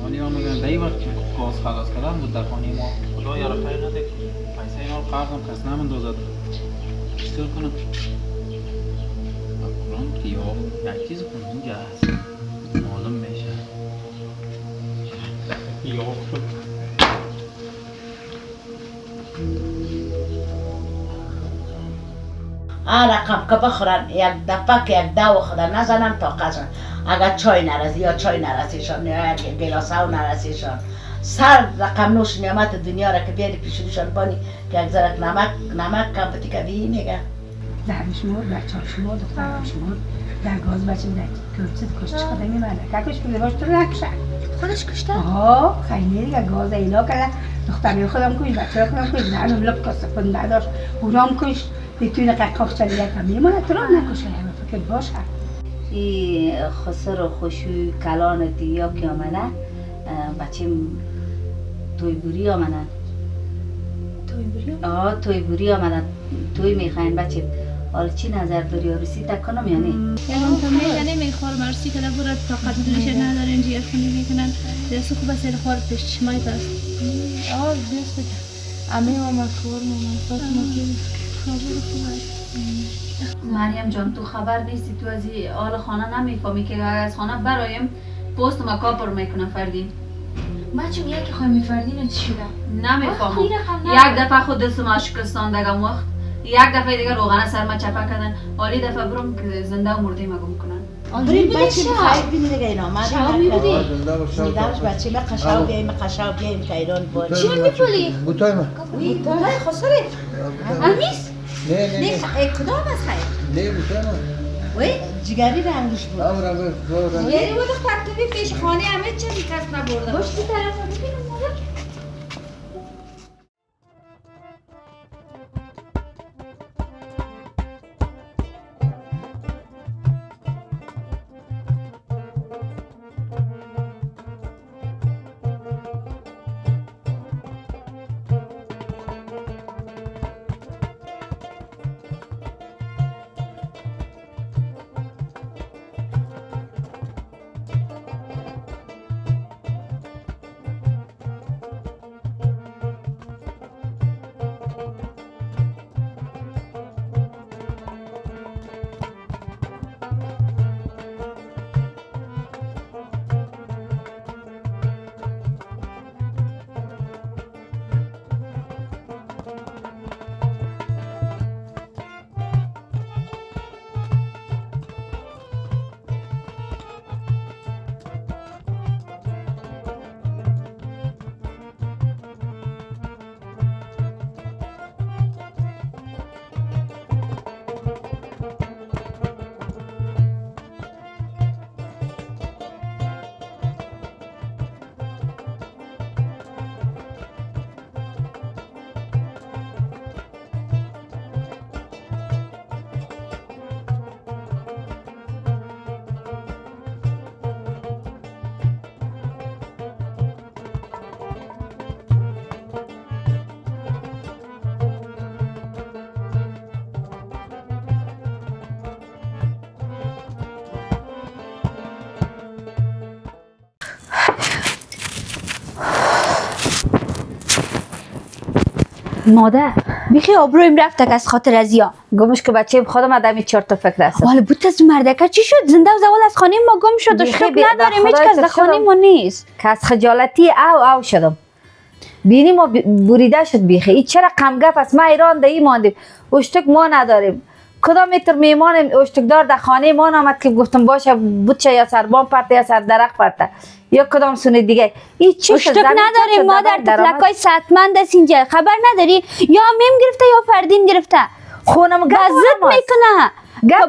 ولی ما میگن در این وقت گاز خلاص کردن بود در خانه ما خدا یارو خیر نده پیسه اینا رو قرضم کس نمندازد چطور کنم قرآن قیاه یک چیز کنم اینجا هست معلوم میشه قیاه شد رقم که بخورن یک دفعه که یک دو خورن نزنن تا قصن اگر چای نرسی یا چای نرسیشان یا یک گلاس او نرسیشان سر رقم نوش نعمت دنیا را که بیاری پیشونشان بانی که یک ذرک نمک کم بتی که بی میگه در شمار بچه ها شمار دختر شمار در گاز بچه در کرچه کشت خدا میمانه که کش کنه باش تو نکشه خودش کشته؟ آها خیلی دیگه گاز اینا کرده دختری خودم کش بچه خودم کش در لب کاسه کن نداشت اونام کش بتونه قاق چلیه که میمانه تو را نکشه همه فکر باشه این خسر و خوشوی کلان دیا که آمنه بچه توی بوری آمنن توی بوری آمدن توی میخواین بچه حالا چی نظر داری عروسی تکنم یا نه؟ یعنی تو میگه نمیخوار مرسی که برات طاقت دلیش ندارن جیر خونی میکنن دست خوب سر خور پیش چشمای دست دست امی ماما خور ماما فاطمه خبر خوبه مریم جان تو خبر نیستی تو از این حال خانه نمیفهمی که از خانه برایم پست مکاپر میکنه فردین بچه میگه که خواهی میفردین چی شده؟ نمیفهمم خیلی رقم یک دفعه خود دستم شکستان دگم وقت یک دفعه دیگه روغن سر ما چپه کردن حالی دفعه برم که زنده و مرده ما گم کنن بری بچه بخیر بینی دیگه اینا شاو میبودی؟ زندهش بچه ما قشاو بیاییم که ایران باری چی رو میپولی؟ بوتای من بوتای خسره امیس؟ نه کدام از خیر؟ نه بوتای من وی جگری رنگش بود او رنگ یعنی بود دختر پیش خانه همه چه کس نبرده باش تو طرف رو ببینم مادر مادر بیخی آبرویم رفت از خاطر ازیا گمش که بچه خودم آدمی چهار تا فکر است حالا بود از مردکه چی شد زنده و زوال از خانه ما گم شد و بیخی شک به نداریم هیچ خدای کس در تو خانه شدم. ما نیست که از خجالتی او شدم بینی ما بریده شد بیخی این چرا قمگپ است ما ایران دهی ماندیم اشتک ما نداریم کدام متر میمان اشتکدار در خانه ما آمد که گفتم باشه بوچه یا سربان پرته یا سر درخت پرته یا کدام سونه دیگه این چی اشتک نداریم مادر تفلکای سطمند است اینجا خبر نداری یا میم گرفته یا فردین گرفته خونم گپ بزد میکنه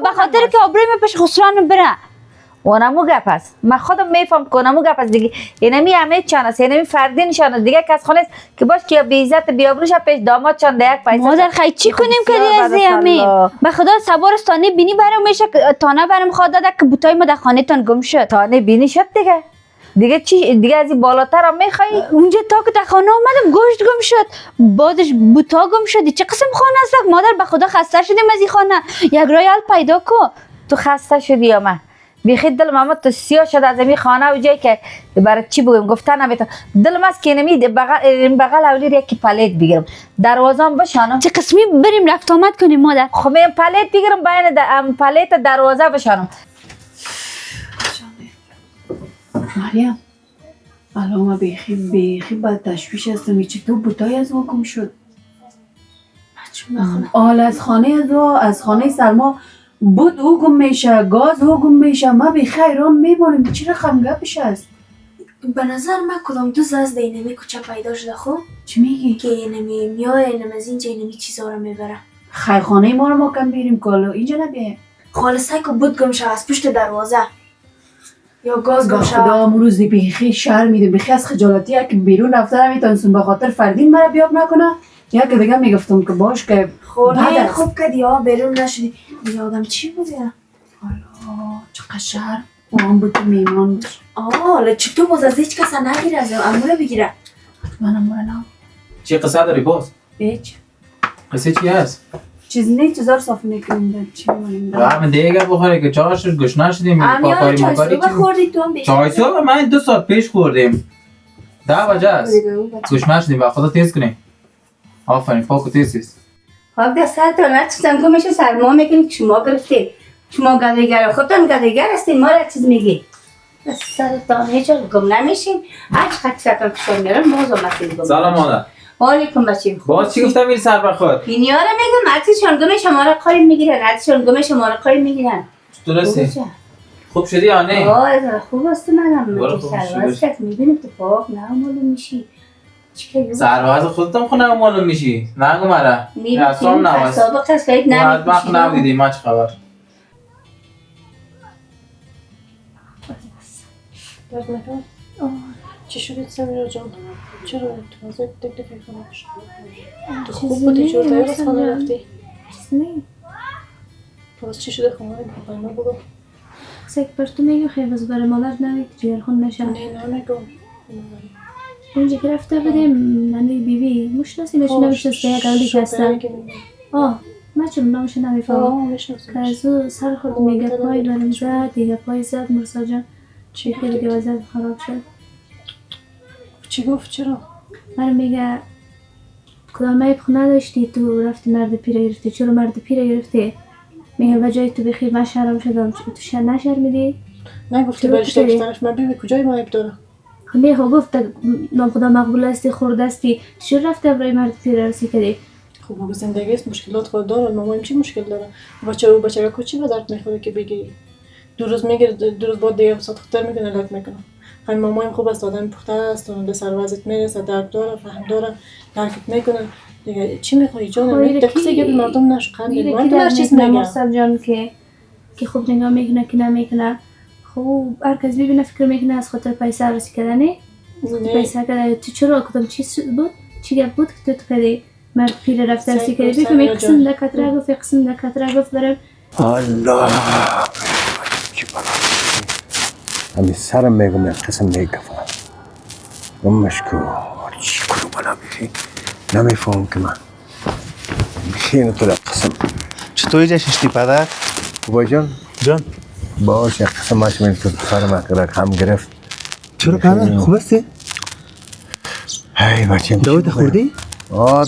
به خاطر که آبروی من پیش خسران بره اونمو گپ است من خودم میفهم که اونمو گپ است دیگه اینمی همه چان است اینمی فردین شان است دیگه کس خونه است که باش که بی عزت بی ابروش پیش داماد چان ده یک پیسه مادر خیلی چی کنیم که از همین به خدا سوارستانه بینی برام میشه تانه برام خواد داده که بوتای ما در خانه تان گم شد تانه بینی شد دیگه چی دیگه از این بالاتر هم میخوای اونجا تا که در خانه آمدم گوشت گم شد بعدش بوتا گم شدی چه قسم خانه است مادر به خدا خسته شدیم از این خانه یک رایال پیدا کو تو خسته شدی یا من بیخی دلم اما تو سیاه شد از این خانه و جایی که برای چی بگم گفتن نمیتونم دلم از که نمی بغل اولی یکی پلیت بگیرم دروازم بشانم. چه قسمی بریم رفت آمد کنیم مادر؟ خب من پلیت بگیرم بین پلیت دروازه بشانم. مریم الان ما بیخی بد تشویش هستم. این چطور بوتای از ما گم شد؟ آل از خانه سلما بود او گم میشه، گاز او گم میشه. ما بیخی حیران میمانم چی رقم گپش است؟ به نظر من کدام دو از اینمی کوچه پیدا شده. خب چی میگی؟ که اینمی میای اینم از اینجا اینمی چیزا رو میبره. خیرخانه ما رو ما کم بیریم کالو اینجا نبیه. خالصه که بود گم شد از پشت دروازه یا گاز گم شد. خدا امروز بیخی شر میده بیخی از خجالتی که بیرون رفته نمیتونستم به خاطر فردین مرا بیاب نکنه. یا که دیگه میگفتم که باش که خونه خوب کردی ها بیرون نشدی. یادم چی بود یا؟ حالا چقدر شر وام بود میمان باش. حالا چطور باز از هیچ کس نگیره از اموره بگیره؟ منم نه. چی قصه داری باز؟ هیچ قصه چی هست؟ چیز نه چیزا رو صاف میکنیم چی میمونیم همین دیگه بخوری که چاش گوش نشدیم امیان چای صبح خوردی تو هم چای صبح من 2 ساعت پیش خوردیم 10 بجه است گوش نشدیم و خدا تیز کنیم. آفرین پاک و تیز. خب دستتون نتیستم که میشه سرما میکنی که شما گرفتی. شما گدیگر خودتون گدیگر هستین ما را چیز میگی. سرتان هیچ گم نمیشین. هر چقدر سرتان کشون میرن موضوع مسیل گم. سلام مادر. علیکم بچیم. باز چی گفتم میری سر بخور؟ اینیا را میگم مرتیشان گم شما را قایم میگیرن. مرتیشان گم شما را قایم میگیرن. درسته. خوب شدی یا نه؟ آه خوب است منم. برو خوب سرواز کس میبینیم تو پاک نه معلوم میشی. سرواز خودتم خونه معلوم میشی. نگو مرا. اصلا نواز. سابق است فکر نمی‌کنی. وقت نبودی ما چه خبر؟ درد نکن. چی شدید سمیرا جان؟ چرا تازه تکلیف خانه شد؟ تو خوب بودی چرا تایی از خانه رفتی؟ چیز نیم باز چی شده خانه بخواه ما بگو. سک پر تو میگو خیلی باز برای مادر نمی که جگرخون نشه. نه نمیگم. اونجا که رفته بودیم نمی بیبی مشناسیمش نمیشناسته یک اولی که هستن. من چون نامش نمیفهم که از او سر خود میگه پای برم زد دیگه پای زد مرسا جان چی خیلی دیگه وضعیت خراب شد. چی گفت چرا؟ من میگه کدام عیب خود نداشتی تو رفتی مرد پیره گرفتی چرا مرد پیره گرفتی؟ میگه وجای تو بخیر من شرم شدم تو نشرمیدی؟ نگفتی برش داشتنش من بیبی کجای ما عیب داره؟ خب گفت نام خدا مقبول هستی خورده هستی چرا رفته برای مرد پیره رسی کردی؟ خب بگو زندگی است مشکلات خود داره مامایم چی مشکل داره؟ بچه که چی به درد میخوره که بگی دو روز میگیره دو روز بعد دیگه بسات خطر میکنه لک میکنه. خیلی مامایم خوب است آدم پخته است به سروازت میرسه درک داره فهم داره درکت میکنه دیگه چی میخوایی جانم دقیقه که به مردم نشقند مردم هر چیز میگن مرسل جان که خوب نگاه میکنه که نمیکنه خوب هر کس ببینه فکر میکنه از خاطر پیسه رسی کردنه پیسه کرده تو چرا کدام چیز بود چی گپ بود که تو کردی مرد پیر رفته رسی کردی بفهمی قسم دکتره گفت قسم دکتره گفت برم الله چی بلا همین سرم میگم یک قسم میگفم گمشکو چی کنو بلا بیخی نمیفهم که من بیخی اینو تو قسم چطوری جشنشتی پدر؟ خوبا جان؟ جان باش یک قسم ماشو من تو سرم هم گرفت چرا پدر؟ خوب هستی؟ هی بچیم دوائی خوردی؟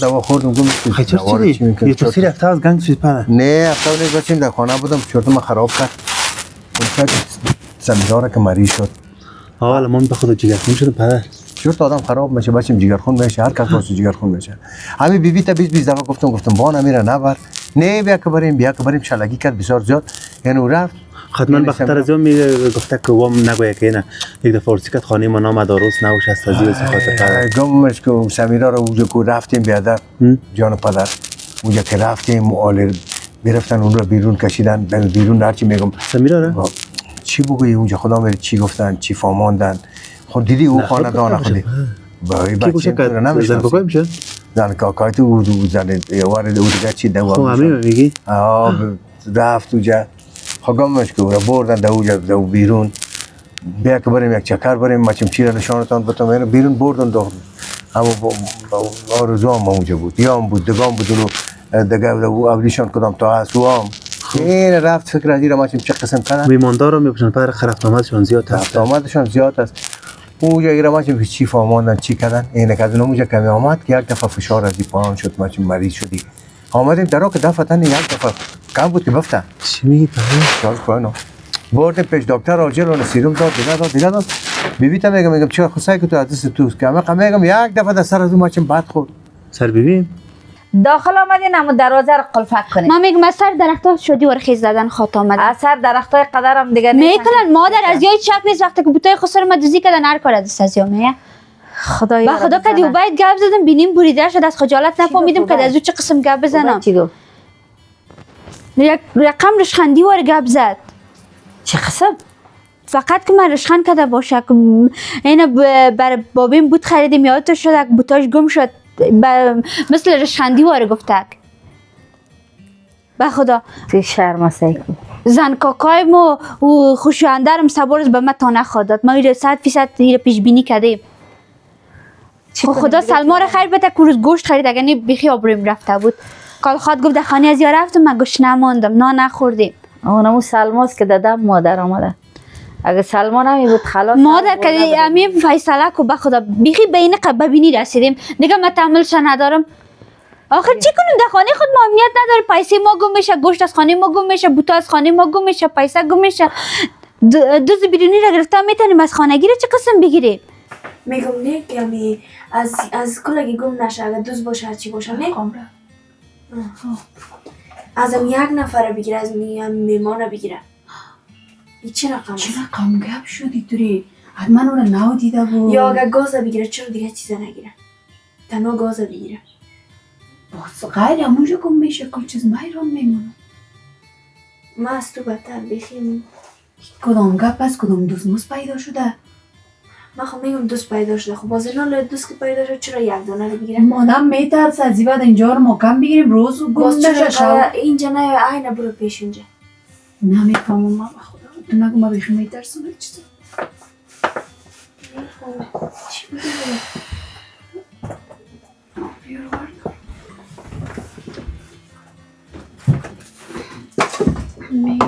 دوا خوردم گم خیلی چرا چی؟ یه تو سیر هفته از گنگ شد پدر؟ نه هفته نیست بچیم در خانه بودم چرتم خراب کرد سمیرا که مریض شد حالا من به خدا جگرخون شدم پدر چرت آدم خراب میشه بچیم جگرخون میشه هر کس واسه جگرخون میشه همین بیبی تا 20 دفعه گفتم با نمیره نبر نه بیا که بریم شلگی کرد بسیار زیاد یعنی رفت خدمن بخاطر از اون گفته که وام نگویا که نه یک دفعه ورسی کرد خانه ما نام درست نباشه است از این خاطر گمش که سمیرا رو اونجا که رفتیم بیادر جان پدر اونجا که رفتیم آل میرفتن اون رو بیرون کشیدن بیرون هرچی میگم سمیرا رو چی بگویی اونجا خدا میره چی گفتن چی فهماندن خود دیدی او خاندان خودی بای بچه رو نمیشناسی زن بگویم شد زن کاکای تو زن وارد او دیگه چی دوا خب همین میگی رفت اونجا خواهمش که رو بردن دو بیرون بیا که بریم یک چکر بریم مچم چی را نشانتان بتم بیرون بردن دو اما آرزو هم اونجا بود یا هم بود دگام بود دیگه اولیشان کدام تا هست و هم این رفت فکر از این ما چه قسم کردن میماندار رو میپوشن پر رفت آمدشون زیاد رفت هست. آمدشان زیاد است. اونجا این ما چه چی فهماندن چی کردن این که از اونجا کمی آمد که یک دفعه فشار از این پایان شد ما چه مریض شدی. آمدیم درا که دفعه تن یک دفعه کم بود که بفته. چی میگی چاش پایانو. بردیم پیش دکتر راجر اون سیروم داد دیگه داد. بیبیتا میگم چرا خصای که تو از دست تو که میگم یک دفعه در سر از ما چه بد خورد. سر ببین داخل آمدین اما دروازه رو قلفک کنین. ما میگم از سر درخت‌ها شدی ورخیز زدن خاط آمدن. از سر درختای قدرم دیگه میکنن مادر از یای شک نیست وقتی که بوتای خسر ما دوزی کردن هر کار از دست میه. خدایا با خدا کدی و باید گپ زدم بینیم بریده شد از خجالت نفهمیدم که از او چه قسم گپ بزنم. چی گفت؟ یک رقم رشخندی وار گپ زد. چه قسم؟ فقط که من رشخند کرده باشه که اینو بر بابیم بود خریدیم یادت شد بوتاش گم شد مثل رشخندی وار گفتک. به خدا تی شرم سیکو زن کاکایم و خوشواندرم سبارز به من تا نخوادد ما 100% ایره پیش بینی کردیم. خدا سلما را خیر بده که روز گوشت خرید اگر نی بیخی آبرویم رفته بود کال خواد گفت در خانه از یا رفتم من گوشت نماندم نه نخوردیم. اونمو سلماست که دادم مادر آمده اگه سلما نمی بود خلاص مادر که امیم فیصله کو به خدا بیخی بین ببینی رسیدیم دیگه من تحملش ندارم. آخر چی کنیم در خانه خود ما امنیت نداره پیسه ما گم میشه گوشت از خانه ما گم میشه بوتا از خانه ما گم میشه پیسه گم میشه دوز بیرونی را گرفته میتونیم از خانگی را چه قسم بگیریم. میگم نه که امی از کلگی گم نشه اگر دوست باشه هرچی باشه نه ازم یک نفر بگیره از میمان بگیره این چه رقم چه رقم گپ شدی توری حتما اون رو نو دیده بود یا اگر گاز بگیره چرا دیگه چیزا نگیره تنها گاز بگیره باز غیر همونجا گم میشه کل چیز میران میمونه ما از تو بدتر بخیم کدام گپ از کدام دوست موز پیدا شده من خب میگم دوست پیدا شده خب باز اینا دوست که پیدا شده چرا یک دانه رو بگیره مادم میترسه از این بعد اینجا رو ما کم بگیریم روز و گم باز نشه چرا اینجا نه عین برو پیش اینجا نمیفهمم ما خدا تو نگو ما بیخی میترسم چیزی چی بوده بیار ورد می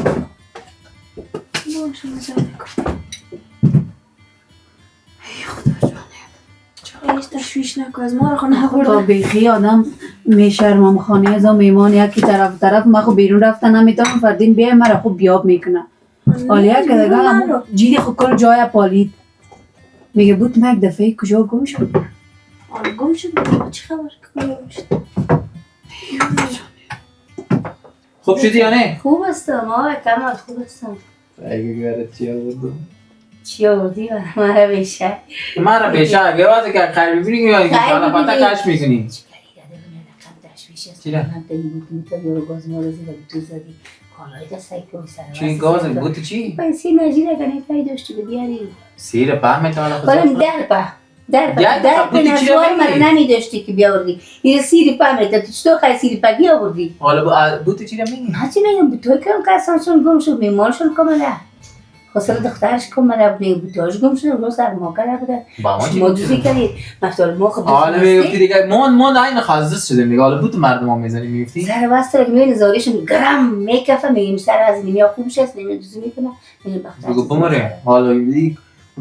باشه مزاره کن ای خدا جانه چرا هیچ تشویش نکن از ما رو خود تا نخورده بیخی آدم میشرمم خانه از میمان یکی طرف ما خب بیرون رفتن نمیتونم فردین بیای مرا خوب بیاب میکنه حالا یک دقیقه جیدی خود کل جای پالید میگه بود من یک دفعه کجا گم شد گم شد چی خبر کجا گم شد خوب شدی یا نه؟ خوب هستم آقای کمال خوب هستم اگه گره چی آوردم؟ چی آوردی مرا بیشه من پیشه اگه واسه که خیر ببینی یا اینکه حالا پتا کش میکنی چی را؟ چی گازه؟ بوت چی؟ پیسی نجیره کنه پای داشتی به بیاری سیر پهمه تا حالا کنم خود در به نشوار من نمی داشتی که بیاوردی این سیری پا میده تو چطور خیلی سیری پگی آوردی حالا بوت چی را میگی؟ هرچی میگم بوتوی کم کسانشون گم شد میمانشون کماله خسر دخترش کماله بوده بوتاش گم شد اونو سر ما کرده بوده با ما چی ما دوزی کردی مفتال ما خب حالا میگفتی دیگه من این خازدست شده میگه حالا بوت مردم هم میزنی میگفتی؟ سر واسه که میبینی زاریشون گرم میکفه میگیم سر از نمیا خوبش هست نمیا دوزی میکنه میگیم بختر بگو بمره حالا میگی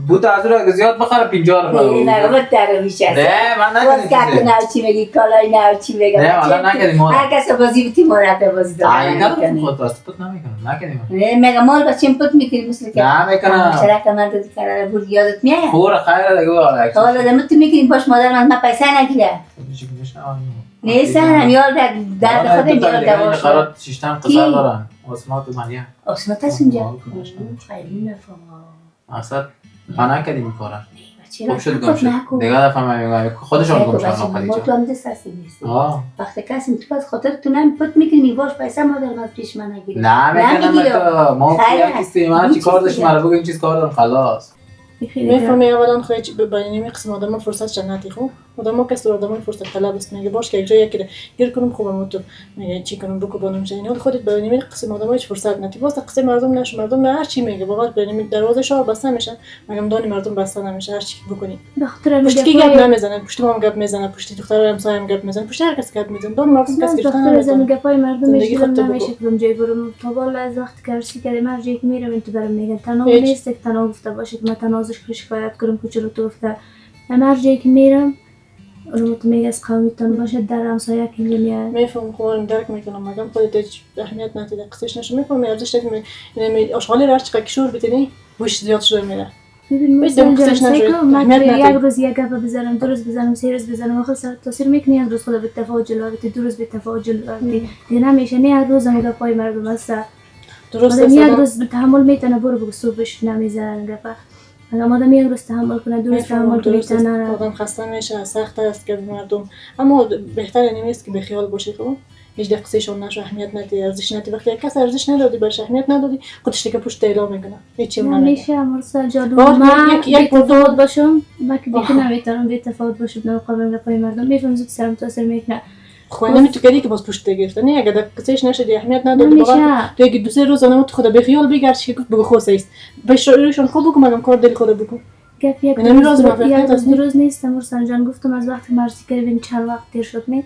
بوت از رو اگه زیاد بخره 50 رو نه نگم تره میشه نه من باز کت نوچی میگی کالای نوچی میگم نه حالا نکردیم ما هر کس بازی بیتی مرد بازی نکردم خود راست پوت نمیکنم نکردیم نه میگم مال بچیم پوت میکنی مثل که نه میکنم شرک من تو کرده بود یادت میاد خور خیره دیگه حالا دم تو میکنی باش مادر من پیسه نگیره نه سر یار در خود یار دواش قرار شیشتن قصر دارن عثمات و ملیه عثمات هست اونجا خیلی نفهمم اصلا پناه کردیم کارا چرا خوب شد گم شد دیگه دفعه من میگم خودشون گم شدن ما خدیجه تو هم دست هستی نیستی وقتی کسی تو از خاطر تو نمی پت میکنی باش پیسه مادر من پیش من نگیره نه میکنم تو ما کیستی من چی کار داشت مرا بگو این چیز کار دارم خلاص میفهمی اولا خودت به بینی قسم آدم فرصت جنتی خوب آدم ها کسی آدم های فرصت طلب است میگه باش که یک جایی که گیر کنم خوبم تو میگه چی کنم بکو بانم چه اینا خودت ببینید قسم آدم هایش فرصت نتی واسه قسم مردم نش مردم هر چی میگه باور ببینید دروازه شهر بسته میشه مگم دانی مردم بسته نمیشه هر چی بکنی دختر پشت کی گپ نمیزنن پشت ما گپ میزنن پشت دختر همسایه هم گپ میزنن پشت هر کس گپ میزنن دون مردم کس گرفتن دختر زن گپای مردم زندگی میشم خودت نمیشه بگو. کدوم جای برم تا بالا از وقت کرسی که من جایی که میرم این تو برم میگن تنها نیست که تنها گفته باشه که من تنها ازش شکایت کنم که چرا تو گفته من هر جایی که میرم رو تو میگه از قومیتان باشه در همسایه که میاد میفهم خوارم درک میکنم مگم خودت هیچ اهمیت ندید قصهش نشه میفهم ارزش دادی یعنی اشغال هر چقدر کشور بتونی بوش زیاد شده میره ببین بهش دم قصهش نشه من یک روز یک گپ بزنم دو روز بزنم سه روز بزنم آخر سر تاثیر میکنه یک روز خدا به تفاوت جلو بده دو روز به تفاوت جلو بده دیگه نمیشه نه هر روز هم گپای مردم است درست آدم یک روز به تحمل میتونه برو بگو صبحش نمیزنن گپا اگر آدم یک روز تحمل کنه دو روز تحمل کنه آدم خسته میشه سخت است که مردم اما بهتر نیست که به خیال باشی خب هیچ دقیقشون نشه اهمیت ندی ارزش ندی وقتی یک کس ارزش ندادی برش اهمیت ندادی خودش دیگه پشت اعلام میکنه هیچ چیزی نمیشه مرسل جادو من یک تفاوت باشم من که دیگه نمیتونم به تفاوت باشم نه قابل گپای مردم میفهم زود سرم تاثیر میکنه خب نمیتونی که باز پشت گرفته نه اگه دقیقش نشه اهمیت ندادی واقعا تو یک دو سه روز اونم خدا به خیال بگرد که بگو خوسه است بهشون خوب بگو مگم کار دل خدا بگو گپ یک روز نیست مرسل جان گفتم از وقتی مرسی کردیم چند وقت دیر شد نه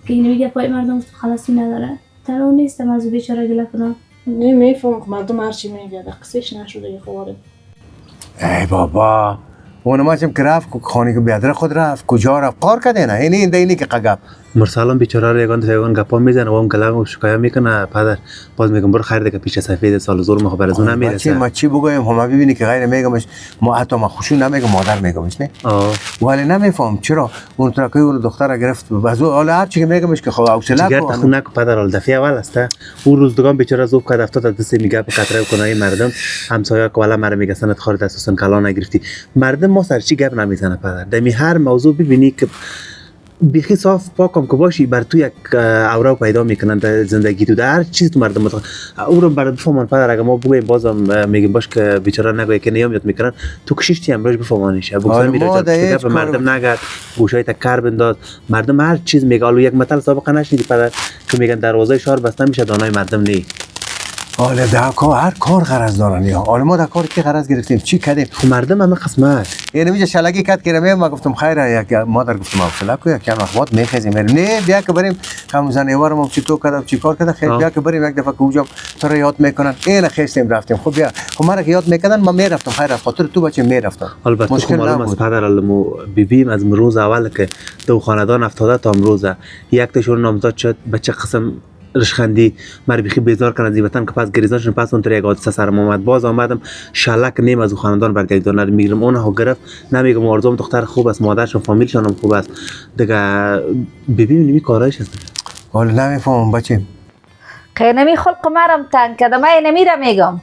که این میگه پای مردم خلاصی نداره تنها نیستم از بیچاره گله کنم نمیفهم مردم هر چی میگه دقیقش نشده خواره ای بابا اونم چم که رفت خانه که بیادر خود رفت کجا رفت قار کده نه اینی که قگب مرسالم بیچاره رو یگان گپا میزنه و اون کلام شکایت میکنه پدر باز میگم برو خرید که پیش سفید سال زور مخبر از اون نمیرسه ما چی بگویم هم ببینی که غیر میگمش ما حتی ما خوشو نمیگم مادر میگمش نه ولی نمیفهم چرا اون ترکه اون دختر گرفت بازو حالا هر چی میگمش که خب حوصله کو خونه کو پدر ول دفعه اول است اون روزگان بیچاره زوب کرد افتاد دست میگه به خاطر کنای مردم همسایه که والا مر میگه سنت خارج اساسا کلا نگرفتی مردم ما سر چی گپ نمیزنه پدر دمی هر موضوع ببینی که بیخی صاف پاکم که باشی بر تو یک اوراق پیدا میکنن در زندگی تو در هر چیز تو مردم او رو بر بفهمن پدر اگه ما بگویم بازم میگیم باش که بیچاره نگوی که نیامیت میکنن تو کشیشتی امروز بفهمانش بگذار میره به مردم نگرد گوشای تا کار بنداز مردم هر چیز میگه الو یک مثال سابقه نشنیدی پدر که میگن دروازه شهر بسته میشه دانای مردم نی حالا دکا هر کار غرض دارن یا حالا ما در کار کی غرض گرفتیم چی کردیم مردم همه قسمت یعنی میگه شلگی کات کردم ما گفتم خیره یک مادر گفتم حوصله کو یک کم وقت میخزیم نه بیا که بریم هم زنیوار ما چی تو کردم چی کار کرده خیر بیا که بریم یک دفعه کوجا تو رو یاد میکنن این خستیم رفتیم خب بیا خب ما رو یاد میکردن ما میرفتم خیر خاطر تو بچه میرفتم البته خب معلوم است پدر علمو بیبیم از روز اول که دو خاندان افتاده تا امروز یک تاشون نامزد شد بچه قسم رشخندی مر بخی بیزار کنه از وطن که پس گریزانشون پس اون طریق حادثه سرم اومد باز آمدم شلک نیم از خاندان برگردیدن میگم اون ها گرفت نمیگم آرزوم دختر خوب است مادرشون فامیلشون هم خوب است دیگه ببین نمی کارایش است حالا نمیفهمم بچه خیر نمی خلق مرم تنگ کرده من نمیرم میگم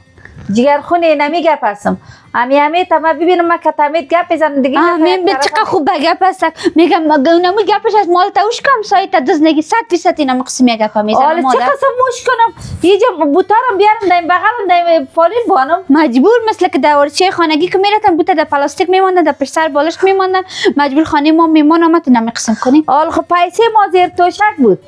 جگر خونه نمیگه پسم امی تا ببینم ما کتامید گپ بزن دیگه من چقدر خوب گپ است میگم نمو گپش از مال تاوش کم سایت دزنگی 100% اینا قسمی گپ میزنم مادر چه قسم موش کنم یه جا بوتارم بیارم دایم بغلم دایم فالین بانم مجبور مثل که دورچه خانگی که میرتن بوته در پلاستیک میموندن در پشت سر بالش میموندن مجبور خانه ما میمون آمد نمی قسم کنیم خب پیسه ما زیر توشک بود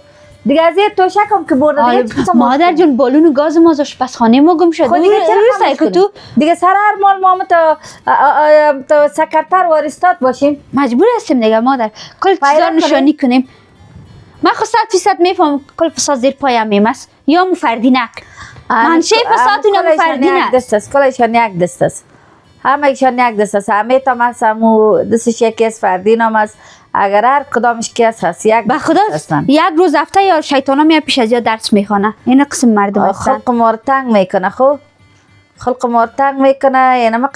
دیگه از یه توشک هم که برده دیگه مادر جون بالون گاز ما از آشپزخانه ما گم شد خود دیگه چرا که تو دیگه سر هر مال ما تا سکرتر وارستاد باشیم مجبور هستیم دیگه مادر کل چیزا نشانی کنیم من خود 100% میفهم کل فساد زیر پایم میمست یا مفردینک منشه فسادتون یا مفردینک دست است کلشان یک دست است همه ایشان یک دست است همه تام هست همو دستش یکی از فردین هم است اگر هر کدامش کس هست یک به خدا یک روز هفته یا شیطانا میاد پیش از یا درس میخونه این قسم مردم هستن خلق مورتنگ میکنه خب خلق مورتنگ میکنه یعنی ما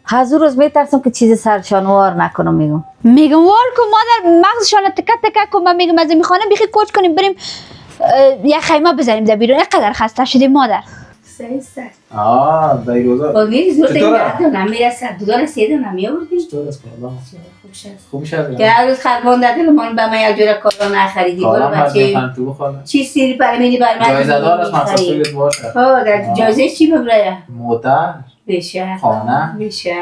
هزار روز میترسم که چیز سرشان وار نکنم میگم وار کن مادر مغزشان تکه تکه کن من میگم از این میخوانه بیخی کوچ کنیم بریم یک خیمه بزنیم در بیرون اینقدر خسته شدیم مادر بیروزا باگی زور دیگه نمیرسه دوگان سیده نمیاوردی چطور است خوبش است که هر روز خربان داده من به من یک جوره کارا نخریدی برو بچه چی سیری پرمیلی بر من جایزه دار است مقصود باشه در جایزه چی ببره موتر بشه خانه بشه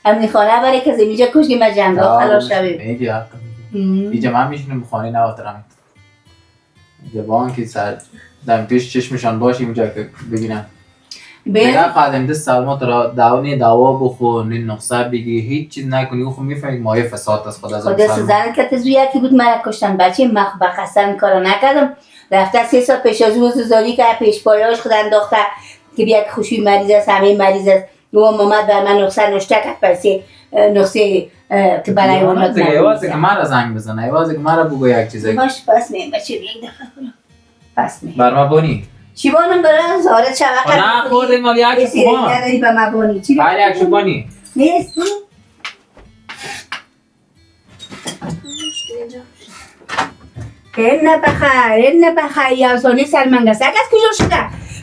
همین خانه برای که زمینجا کشگیم از جنگا خلاص شویم. میگی حق میگی. اینجا من میشونم خانه نواترم. اینجا با آنکه سر دم پیش چشمشان باشه اینجا که ببینن. دیگه قدم دست سلامت را دوا بخور نه نقصه بگی هیچ چیز نکنی او خود میفهمید مایه فساد است خدا خدا سزن که تزویه که بود مرا کشتن بچه من خب بخستن کارا نکردم رفته 3 سال پیش از روز زاری که پیش پایاش خود انداخته که بیا که خوشوی مریض است همه مریض است و محمد بر من نقصه نشته کرد پیسه نقصه که برای حیوانات نمیده یوازه که مرا زنگ بزنه یوازه که مرا بگو یک چیزی باش پس میم بچه یک دفعه کنم پس میم بر ما بانی چی بانم برای زارت شوکت نه خوردیم مال یک شبان نداری به ما بانی چی بله یک شبانی نیست این نبخیر یوزانی سرمنگه سگ از کجا شده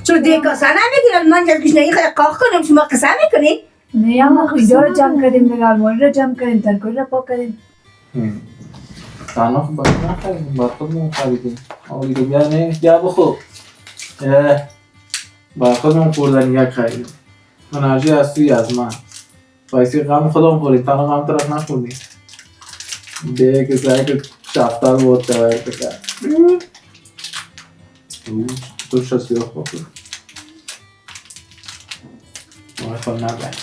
چون دیگه سر نمیگیرن من جد کشنگی خیلی قاق کنم شما قصه میکنین نه ما اینجا رو جمع کردیم دیگه المانی رو جمع کردیم ترکوی رو پاک کردیم تنها خب باید نخریدیم باید خودمون خریدیم آولی که بیا نه بیا بخور باید خودمون خوردن یک خریدیم انرژی از توی از من بایستی غم خودمون خورید تنها غم طرف نخوردیم بیه که سعی که شفتر بود تاوری بکرد تو شستی رو خورد باید خود نبرد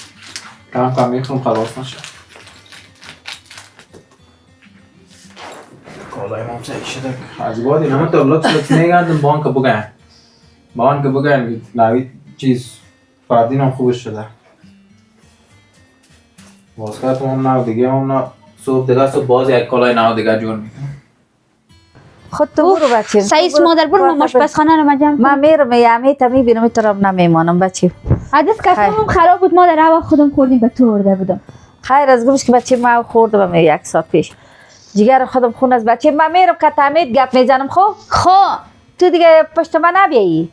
کم میخونم خلاص نشه کالای ما سعی شده از بعد این همه تبلت شلت نگردم با آنکه بگن نوید چیز فردین هم خوبش شده واسکت هم نو دیگه هم نو صبح باز یک کالای نو دیگه جور میکنم خود تو برو بچه سعیس مادر برو ماش بس خانه رو مجمع من میرم یعنی تا میبینم تو را نمیمانم بچه عدد کسیم خراب بود مادر هوا خودم خوردیم به تو ارده بودم خیر از گوش که بچه ما خوردم یک ساعت پیش جگر خودم خون از بچه من میرم که تمید گپ میزنم خو تو دیگه پشت من نبیایی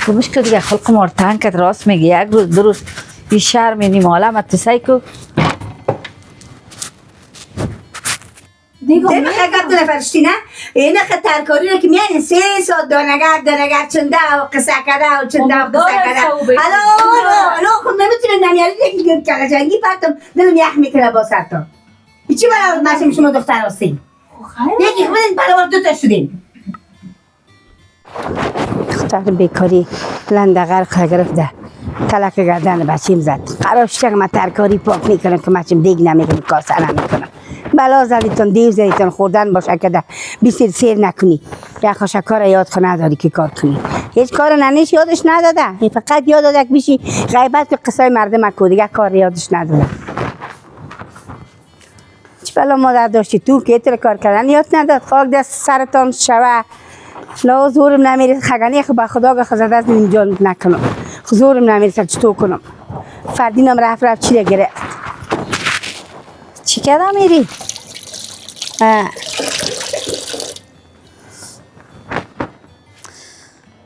تو مشکل دیگه خلق مرتن که راست میگی یک روز دو روز بی شرم نیم عالم تو سایکو دیگه خیلی تو نفرشتی نه این خیلی ترکاری رو که میان 3 ساعت دانگر چنده و قصه کرده و چنده و قصه کرده الو خود نمیتونه نمیاری دیگه که جنگی پرتم دلم یخ میکنه با سرطان چی برای ماشین شما دختر هستین یکی خودین برای دو تا شدین دختر بیکاری لندغر خواهی گرفته تلک گردن بچیم زد قرار شد که من ترکاری پاک میکنم که بچیم دیگ نمیکنم کاسه نمیکنم بلا زدیتون دیو زدیتون خوردن باشه که ده بیسیر سیر نکنی یا خوشکار یاد خو نداری که کار کنی هیچ کار ننیش یادش نداده فقط یاد داده که بیشی غیبت که قصه مردم اکو دیگه کار یادش نداده چی بلا مادر داشتی تو که ایتر کار کردن یاد نداد خاک دست سرتان شوه لا زورم نمیرید خگانی خو با خدا که خزده از اینجا نکنم زورم نمیرید چطور کنم فردینم رفت چی گرفت چی کردم میری؟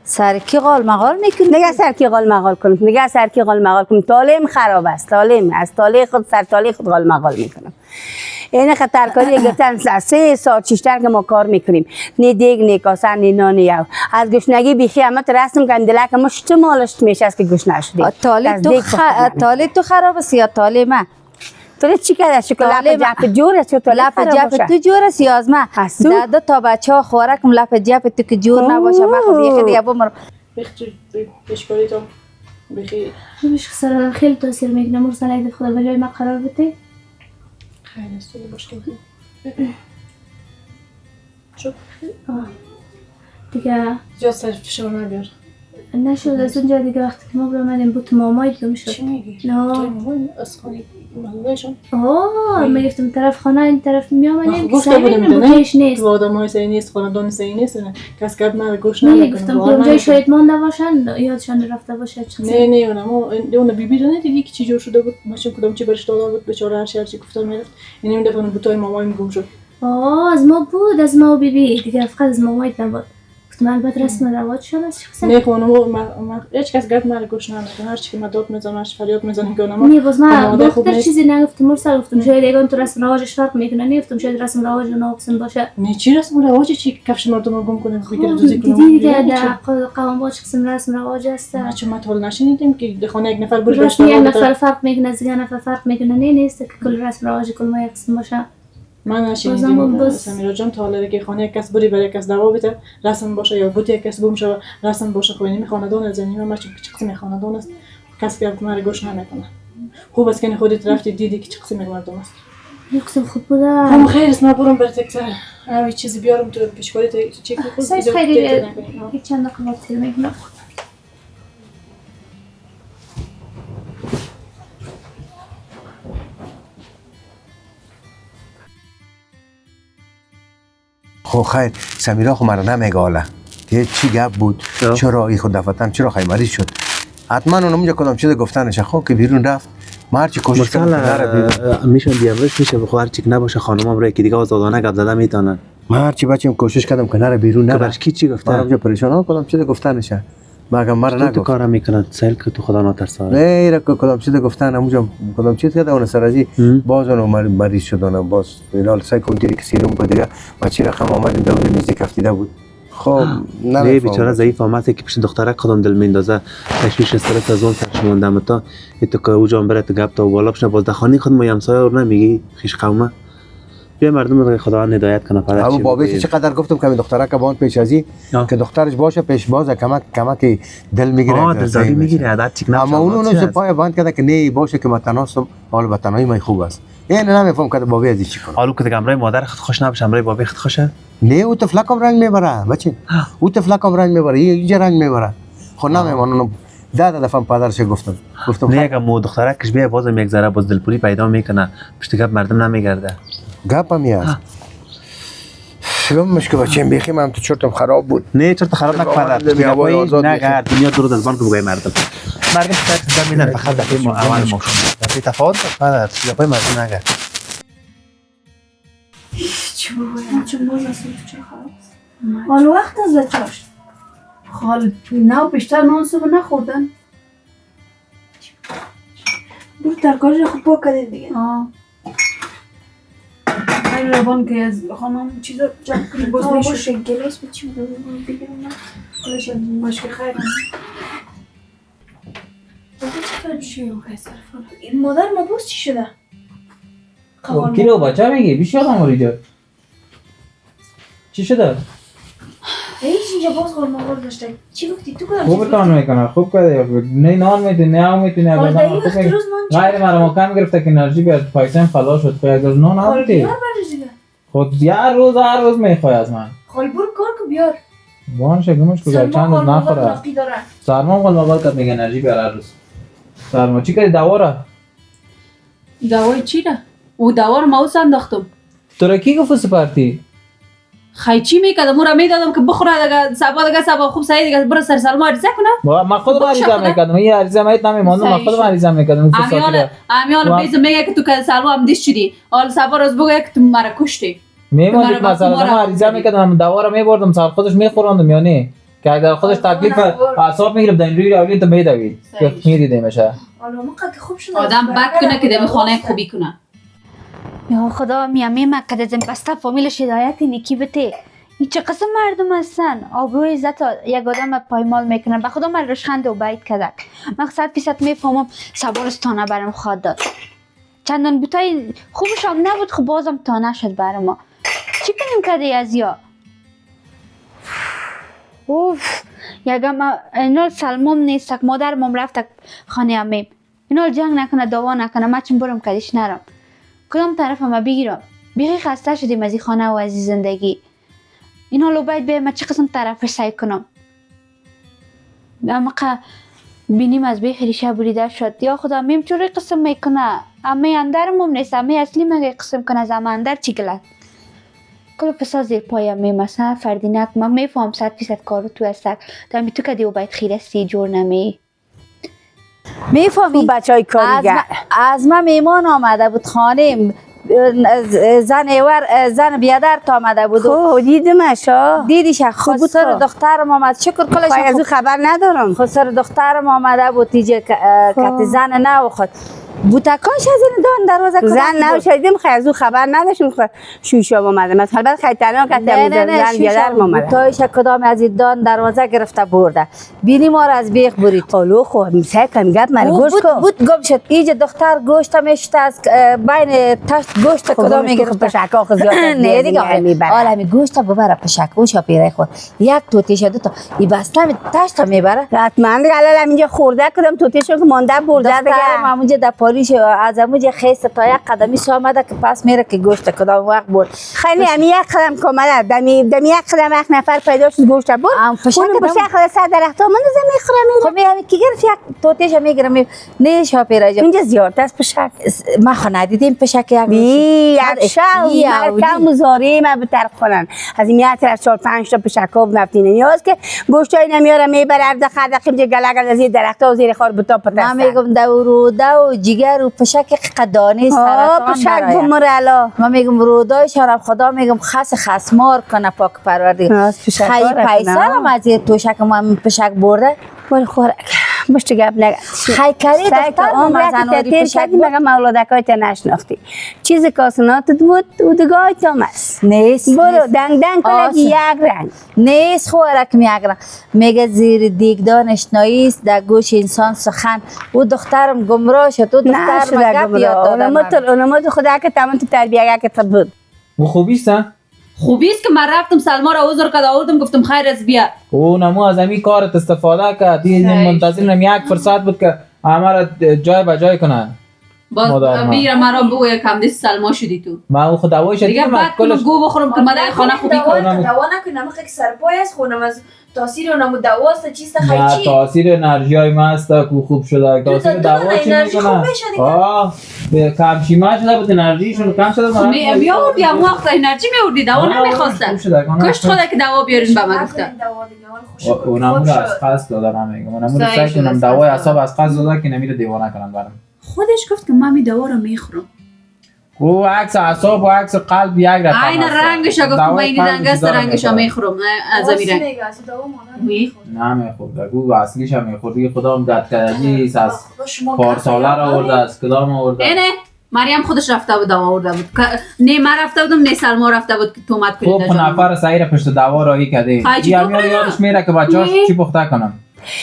سرکی قال مقال میکنی؟ نگه سرکی قال مقال کنم تالیم خراب است تالیم از تالی خود سر تالی خود قال مقال میکنم این خطرکاری گفتن 3 ساعت چیشتر که ما کار میکنیم نه دیگ نه کاسه نه نان یو از گشنگی بیخی همه رسم کردیم دلک ما شتمالش میشه است که گشنه شدیم تالی تو خراب است یا تالی من؟ تو چی کرده شکل لپ جپ جور است تو لپ جپ تو جور است یا از من دو تا بچه ها خوراکم لپ جپ تو که جور نباشه من خب یکی دیگه بمرم بشکاری تو بخیر نمیشه سر خیلی تاثیر میکنه مرسل اگه خدا بجای ما قرار بده خیلی است مشکل شو دیگه جا سر فشار نبیار نشد از اونجا دیگه وقتی که ما برامدیم بود مامایی دیگه میشد چی میگی؟ نه توی مامان از خانه مهندایشون؟ میگفتم طرف خانه این طرف میامدیم که گفته بودم بوتهش نیست تو آدم های سعی نیست خاندان سعی نیست کس کب نه گوش نمیکنم گفتم که اونجای شاید مانده باشن یادشان رفته باشه نه اون بیبی رو نه دیدی که چی جور شده بود ماشین کدام چی برش داده بود بیچاره هرچی گفتم میرفت این این دفعه بوتای مامایم گم شد از ما بود از ما و بیبی دیگه فقط از مامایت نبود گفتم البته رسم رواج شده شخصا نه خانم هیچ کس گپ مرا گوش نمیکنه. هر چی که من داد میزنم هر چی فریاد میزنم که ما نه باز من دختر چیزی نگفتم مرسل گفتم شاید اگه تو رسم رواجش فرق میکنه نگفتم شاید رسم رواج ناقص باشه. نه چی رسم رواج چی کفش مردم رو گم کنه بگیره دوزی کنه دیدی دیگه در قوم با قسم رسم رواج است. نه چون ما طول نشینیدیم که خانه یک نفر برش یک نفر فرق میکنه از یک نفر فرق میکنه نه نیست که کل رسم رواج کل ما یک قسم باشه. من نشینیدیم سمیرا جان تا حالا که خانه یک کس بری برای کس دعوا بده رسم باشه یا بوت یک کس گم شه رسم باشه خو اینی خاندان از اینی ما چه قسم خاندان است کس که ما رو گوش نمیکنه. خوب است که خودت رفتی دیدی که چه قسم مردم است. یک قسم خوب بوده. هم خیر است ما برم بر تکسر اوی چیزی بیارم تو پیشکاری تو چک می‌کنی. سایز خیلی هیچ چند دقیقه وقت میگم. خب خیر سمیرا خو مرا نمیگه حالا که چی گپ بود چرا ای خود دفتن چرا خیلی مریض شد حتما اونم کدام چیز گفتنش خب که بیرون رفت ما هرچی کوشش کردم میشون بیامرش میشه بخو هرچی که نباشه خانومم رو یکی دیگه آزادانه گپ زدن میتونن. ما هرچی بچم کوشش کردم که نره بیرون نره. برش کی چی گفته؟ من پریشان کدام چیز گفتنش مگه مرا نگفت. تو کارم میکنن سیل که تو خدا نترسه. نه را کدام چیز گفتن اونجا کدام چیز کرده اون سر ازی باز اون مریض شدن باز اینال سعی کنید که سیروم بده بچی رقم آمدیم دور نزدیک افتیده بود. خب نه بیچاره ضعیف آمده که پیش دختره کدام دل میندازه تشویش استرس از اون سرش موندم تا تو که اوجام بره تو گپ تا بالا بشه باز دخانی خود ما همسایه رو نمیگی خیش قومه بیا مردم رو خدا هدایت کنه پدر ابو بابی چقدر گفتم که دختره که بان پیش ازی که دخترش باشه پیش باز کمک دل میگیره دل میگیره عادت چیک اما اونو پای باند کرده که نه باشه که متناسب حال به تنهایی من خوب است این نمیفهم که بابی ازی چی کنه حالو که امرای مادر خود خوش نباشه امرای بابی خود خوشه نه او طفلکم رنگ میبره بچه او طفلکم رنگ میبره اینجا رنگ میبره خود نمیمونم دفعه پدرش گفتم نه اگه مو دختره کش بیا بازم یک ذره باز دلپوری پیدا میکنه پشت گپ مردم نمیگرده گپ میاد شلون مشکل بچه‌م بیخی من تو چرتم خراب بود نه چرت خراب نکن نه دنیا دور از بان که بگوی مردم سر میدن فقط دفعه اول موشون دفعه تفاوت فقط دفعه مردم نگه چی بگویم چه باز اصلا تو چرا خراب حال وقت از لچاشت خال نه بیشتر نان صبح نخوردن برو ترکارش خوب پاک کردید دیگه خیلی روان که از خانم چیزا جمع کنی باز میشه باشه گلیس به چی بگم بگیرم نه خودش مشکل خیلی بابا چه شیرون خیلی این مادر ما باز چی شده؟ کی رو بچه میگی؟ بیشتر آمار اینجا چی شده؟ هیچ اینجا باز خورم آور داشته چی گفتی؟ تو کدام خوب کار میکنه خوب کرده نه نان میتونی نه آم میتونی غیر مرا مکان گرفته که انرژی بیاد پیسه خلاص شد خیلی از نان آمدی خود هر روز میخوای از من خال برو کار کو بیار بانشه گمش کو چند روز نخوره سرما قل مقال کد میگه انرژی بیار هر روز سرما چی کردی دوا را؟ دوای چی را؟ او دوا رو ما انداختم تو را کی گفت سپارتی؟ خیلی چی میکردم اون را میدادم که بخوره دیگه صبا خوب سعی دیگه برو سر سلام عریضه کنه من خودم عریضه میکردم این عریضه میت نمیموندم من خودم عریضه میکردم امیال بیز میگه که تو که سلام هم دیش شدی حال صبا روز بگه که تو مرا کشتی میموندید مثلا من عریضه میکردم دوا رو میبردم سر خودش میخوراندم یا نه که اگر خودش تکلیف اعصاب میگرفت در روی راولی تو میدوید که میدیده میشه حالا ما قد خوب شد آدم بد کنه که در خانه خوبی کنه یا خدا میامه مکه از این پستا فامیلش هدایتی نیکی بته این چه قسم مردم هستن آبروی عزت یک آدم پایمال میکنن به خدا من رشخند و باید کدک من 100% میفهمم سوارستانه برام خواد داد چندان بوتای خوبش هم نبود خب بازم تا نشد برای ما چی کنیم کده از یا اوف یکم اینال سلموم نیستک مادرمم رفتک خانه امیم اینال جنگ نکنه دوا نکنه من چون برم کدیش نرم کدام طرف هم بگیرم بیخی خسته شدیم از این خانه و از این زندگی این حالو باید به من چه قسم طرفش سعی کنم اما بینیم از بیخی ریشه بریده شد یا خدا میم چوری قسم میکنه اما اندرمم نیست اما اصلی مگه قسم کنه از اما اندر چی گلد کلو پسا زیر پایم میم اصلا فردینک من میفهم 100% کارو تو هستک دمی تو که دیو باید خیره سی جور نمی میفهمی بچه های کاریگر از من میمان آمده بود خانه زن بیادر تا آمده بود خب دیدمش دیدیش خسر دخترم آمد شکر کلش از او خبر ندارم خسر دخترم آمده بود تیجه کت زن نه خود بوتکاش از این دان دروازه زن نه شدیدم خیلی از او خبر نداشتم شوشا آمده مثلا البته خیلی تنها زن بیادر آمده بوتایش کدام از این دان دروازه گرفته برده بینی ما را از بیخ برید حالا خب میسه کم گپ من گوش کن بود گم شد اینجا دختر گوشت میشت از بین تشت گوشت کدام میگرفت پشک آخه زیاد نه دیگه عالمی گوشت ببره پشک او شاپیره خود یک توتیش دو تا ای بسته تشت میبره حتما دیگه الان اینجا خورده کدام توتیشو که مانده برده دیگه همونجا در پالیش از همونجا خیست تا یک قدمی سو آمده که پس میره که گوشت کدام وقت برد خیلی همی یک قدم کامله دمی یک قدم یک نفر پیدا شد گوشت برد اون پشک سر درخت ها من میخورم خب میگم که گرفت یک توتیش میگیرم نه شاپیره جا اینجا زیاد است پشک ما خو ندیدیم پشک یک شب مرکم مزاری ما بتر کنن از این میاد از 4 5 تا پشکا نفتین نیاز که گوشتای نمیاره میبره ارد خرد خیلی گلگل از این درخت‌ها و زیر خار بتا پتا من میگم دو جگر و پشک قدانی سرطان پشک گمرالا من میگم رودای شرم خدا میگم خسمار کنه پاک پروردگار خیلی پیسرم از این توشک ما پشک برده ولی خوراک مشت گپ نگه خیلی کاری دختر عمرک پشک مگه مولودکای تا نشناختی چیز کاسنات بود اودگاه تامس نیست برو دنگ کنه یک رنگ نیست خوراک یک رنگ میگه زیر دیگدان اشناییست در گوش انسان سخن او دخترم گمراه شد او دختر مگه بیاد دادم اونمت خدا که تمام تو تربیه که بود و خوبیستن؟ خوبیست که من رفتم سلما را عذر کرد آوردم گفتم خیر از بیا او نمو از همین کارت استفاده کرد منتظرم یک فرصت بود که همه را جای به جای کنن باز بیر مرا بگو یکم دیست سلما شدی تو من او خود دوای شدید دیگه بعد کنم گو بخورم که مدای خانه خوبی کنم دوا نکنم خیلی سرپای است خونم از تاثیر اونم دواست چیست خیلی نه تاثیر انرژی های من است که خوب شده تاثیر دوا چی میکنه کم شده بود انرژیشون کم شده میاوردی هم وقت انرژی میاوردی دوا نمیخواستن کشت خدا که دوا بیارین به من گفته اونم رو از قصد داده من میگم اونم رو سعی کنم دوای اعصاب از قصد داده که نمیره دیوانه کنم برام خودش گفت که من می دوا رو میخورم او عکس اعصاب و عکس قلب یک رقم عین رنگش گفتم با این رنگ است رنگش میخورم از این رنگ نه میخورد گو اصلیش هم میخورد دیگه خدا هم داد کردی از پارساله را آورده از کدام آورده نه مریم خودش رفته بود دوا آورده بود نه من رفته بودم نه سلما رفته بود که تومت کنید خب نفر صحیح پشت دوا راهی کرده یادش میره که بچه‌اش چی پخته کنم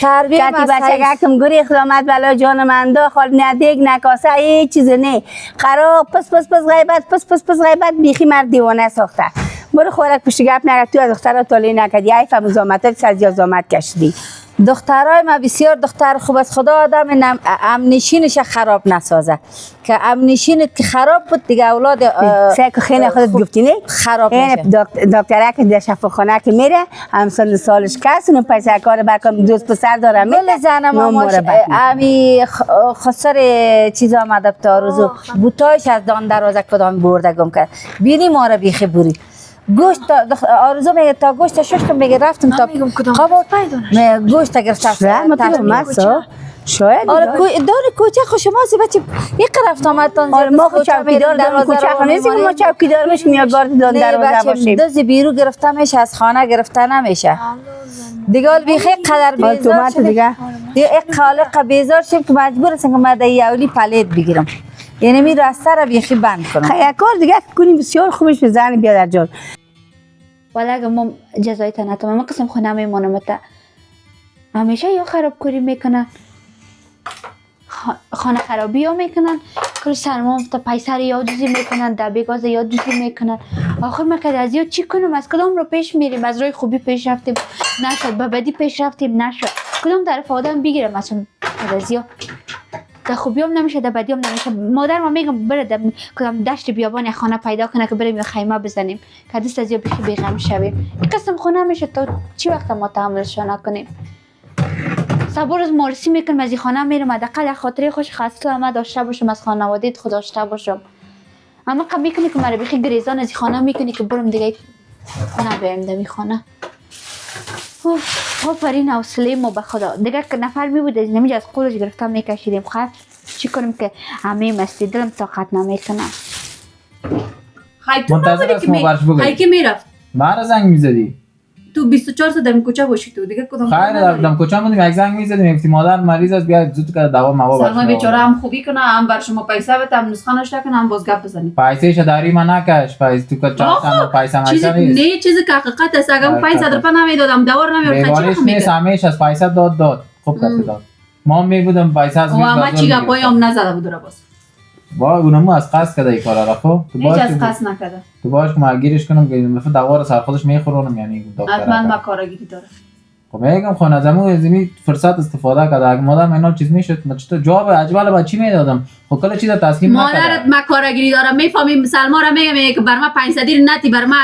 تربیت بچه کم گوری خدامت بلا جان من دا خال ندیگ نکاسه هیچ چیز نه خراب پس غیبت بیخی مرد دیوانه ساخته برو خوراک پشت گپ نگه تو از دخترها طالعی نکردی حیف هم زامت از یا زامت کشیدی دخترای ما بسیار دختر خوب است خدا آدم امنشینش خراب نسازه که امنشینت که خراب بود دیگه اولاد سعی که خیلی خودت گفتی نه خراب میشه دکتره که در شفاخانه که میره هم سالش کس اون پیسه کار برکم دوست پسر داره مل زنم امی خسر چیز آمده تا روزو بوتایش از دان دروازه کدام برده گم کرد بینی ما را بیخی بوری گوشت آرزو میگه تا گوشت ششتم میگه رفتم تا قبول گوشت گرفتم شاید آره دار کوچه خو شما بچه یک رفت آمدتان آره ما خود چوکیدار دارم کوچه خو نیستیم ما چوکیدار میشیم یا گارد دان دروازه باشیم دوزی بیرو گرفته میشه از خانه گرفته نمیشه دیگه بیخی قدر بیزار شد دیگه یک خالق بیزار شد که مجبور هستم که من اولی پلیت بگیرم یعنی می راسته را بیخی بند کنم یک کار دیگه کنیم بسیار خوبش به زن بیادر جان ولی اگه ما جزای تنتم ما قسم خونه میمونم تا همیشه یا خراب کاری میکنن خانه خرابی ها میکنن کل سرما تا پیسر یا دوزی میکنن دبی گاز یا دوزی میکنن آخر ما که از یا چی کنم از کدام رو پیش میریم از روی خوبی پیش رفتیم نشد به بدی پیش رفتیم نشد کدام طرف آدم بگیرم مثلا از یا در خوبی هم نمیشه در بدی هم نمیشه مادر ما میگم بره در کدام دشت بیابان خانه پیدا کنه که بریم خیمه بزنیم که دست از یا بیخی بیغم شویم این قسم خونه میشه تا چی وقت ما تحملش نکنیم صبر از مارسی میکنم از این خانه میرم حداقل خاطره خوش خاصه ما داشته باشم از خانواده خود داشته باشم اما قبل میکنی که مرا بیخی گریزان از این خانه میکنی که برم دیگه نبیم در این خانه خب برای این حوصله ما به خدا دیگه که نفر میبود از نمیجه از قولش گرفتم میکشیدیم خب چی کنیم که همه مستی دلم طاقت نمیکنم خیلی تو منتظر نبودی است که ما برش بگویی. خیلی که میرفت مرا زنگ میزدی. تو 24 ساعت در کوچه باشی تو دیگه کدام خیر دادم کوچه بودیم یک زنگ میزدیم گفتی مادر مریض است بیا زود که دوا موا سلمان بیچاره هم خوبی کنه هم بر شما پیسه بده هم نسخه نشته کنه هم باز گپ بزنی پیسه شداری من نکش پیسه تو که چند پیسه چیزی میشه نیست نه چیزی که حقیقت است اگه 500 روپیه نمیدادم دور نمیورد چی بیگانش نیست همیشه از پیسه داد خوب کسی داد ما میبودم پیسه از او اما چی گپای هم نزده بود را باز با اونمو از قصد کده ای کارا را خب تو هیچ باش از قصد نکرده تو باش که ما گیرش کنم که مثلا دوا رو سر خودش میخورونم یعنی دکتر حتما ما کارگیری داره خب میگم خونه از زمین فرصت استفاده کرده اگه مادر من چیز میشد من چطور جواب عجبال با چی میدادم خب کلا چیزا تسلیم نکردم مادرت ما کارگیری دارم میفهمی سلمان را میگم که بر ما 500 نتی بر ما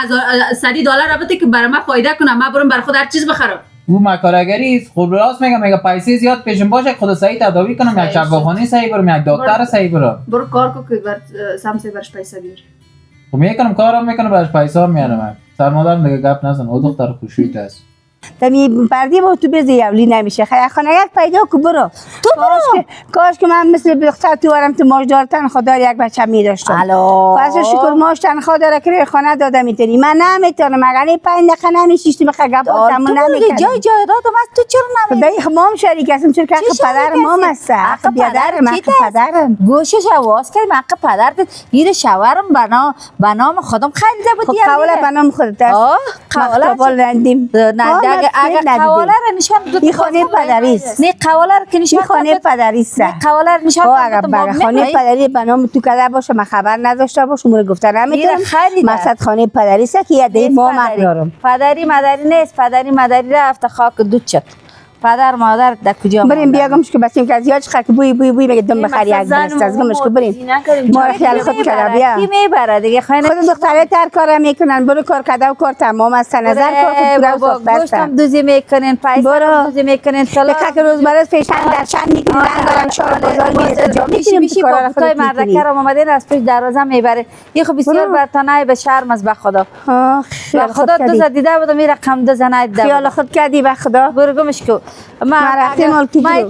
$100 را بده که بر ما فایده کنه ما برم بر خود هر چیز بخرم او مکارگری است خب راست میگم میگه پیسه زیاد پیشم باشه خود صحیح تداوی کنم یک شفاخانه صحیح برم یک دکتر صحیح برم برو کار کو که بر سمسه برش پیسه بیاری خب میکنم کارم میکنم برش پیسه میارم سر مادر دیگه گپ نزن او دختر خوشویت است تمی پردی با تو بزی اولی نمیشه خیلی خانه یک پیدا کو برو تو برو کاش که من مثل دختر تو ورم تو ماش دارتن خدا یک بچه می داشتم خواست شکر ماش تنخوا داره که خانه داده میتونی من نمیتونم مگه 5 دقیقه نمیشیشتی بخیر گپا تموم نمیکنم جای دادم از تو چرا نمی خدای مام شریک هستم چون که پدر مام است حق بیادرم حق پدرم گوشش آواز کردیم حق پدرت گیر شوهرم به نام خودم خریده بودی خب قوله به نام خودت است مختبال رندیم اگر قواله را نشان داد این خانه پدری است نه قواله را که نشان این خانه پدری است قواله را نشان اگر خانه پدری به نام تو کده باشه من خبر نداشته باشم مورد گفتن نمیتونم مقصد خانه پدری است که یه ما دارم پدری مادری نیست پدری مادری رفت خاک دود شد پدر مادر در کجا بریم بیاگمش که بسیم که از یاج خاک بوی میگه دم بخری یک دست از گمش که بریم ما خیال خود کرده بیا کی میبره دیگه خانه خود دختره تر کار میکنن برو کار کده و کار تمام است نظر کار خود پورا گوشتم دوزی میکنین پیسه دوزی میکنین طلاق که روز برات فیشن در شن میکنن دارن شار بازار جا میشی با بوتای مردکه رو اومدین از پیش دروازه میبره یه خب بسیار برتنای به شرم از به خدا به خدا دوز دیده بودم این رقم دو زنای دیده خیال خود کردی به خدا برو گمش کو ما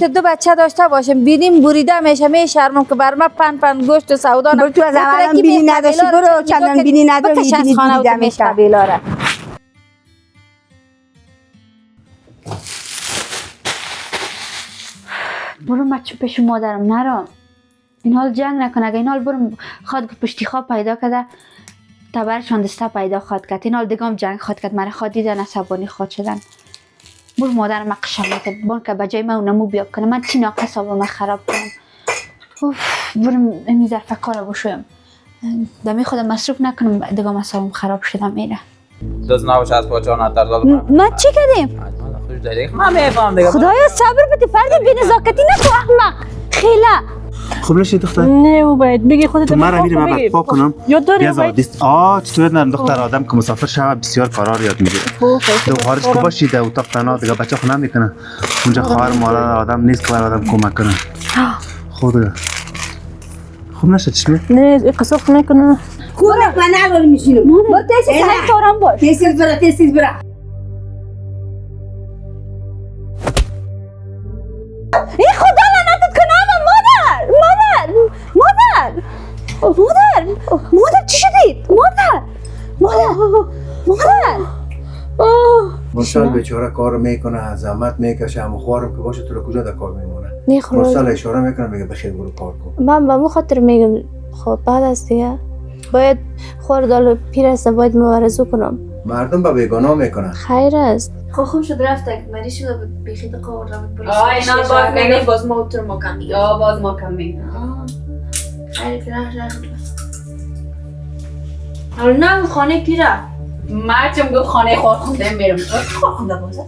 تو 2 بچه داشته باشم بینیم بریده میشه میشرمم که بر ما پن گوشت و سودا برو تو از اولا بینی نداشتی برو چندان بینی نداری بینی بریده میشه برو مچو پیش مادرم نرم این حال جنگ نکنه اگه این حال برم خواد پشتی خواب پیدا کرده تبرشان دسته پیدا خواد کرد این حال دیگم جنگ خواد کرد مرا خواد دیدن عصبانی خواد شدن برو مادرم قشنگه بون که بجای من اونمو بیاب کنه من چی ناقص آبا خراب کنم برم امی ظرف کار بشویم دمی خودم مصروف نکنم دیگه اصابم خراب شدم میره دوست نباش از پاچه نترزاد ما چی کردیم؟ من میفهم دیگه خدایا صبر بده فرد بی نزاکتی نکو احمق خیله خب نشید دختر نه او باید بگی خودت تو مرا میری من بعد پاک کنم یاد داری باید چطور ندارم دختر آدم که مسافر شود بسیار کارا رو یاد میگیره دو خارج که باشی در اتاق تنها دیگه بچه خو نمیکنه اونجا خواهر مادر آدم نیست که آدم کمک کنه خود خوب نشد چی نه قصف نکنه خوبه من نگار میشینم با تیسی سعی کارم باش تیسی برا ای خدا لعنتت کنه مادر چی شدید؟ مادر مرسل بیچاره کار میکنه زحمت میکشه اما خوارم که باشه تو رو کجا در کار میمونه نه خب مرسل اشاره میکنه میگه بخیر برو کار کن من به مو خاطر میگم خب بعد از دیگه باید خوردال پیر است باید مبارزه کنم مردم به بیگانه میکنن خیر است خب خوب شد رفته مری شده بیخی دقیقه آوردم پلیس اینا باز میگه باز ما تو ما کم یا باز ما کم میگه خیلی رفت حالا نه خانه کی رفت ما چم گفت خانه خور خونده میرم خور خونده بازه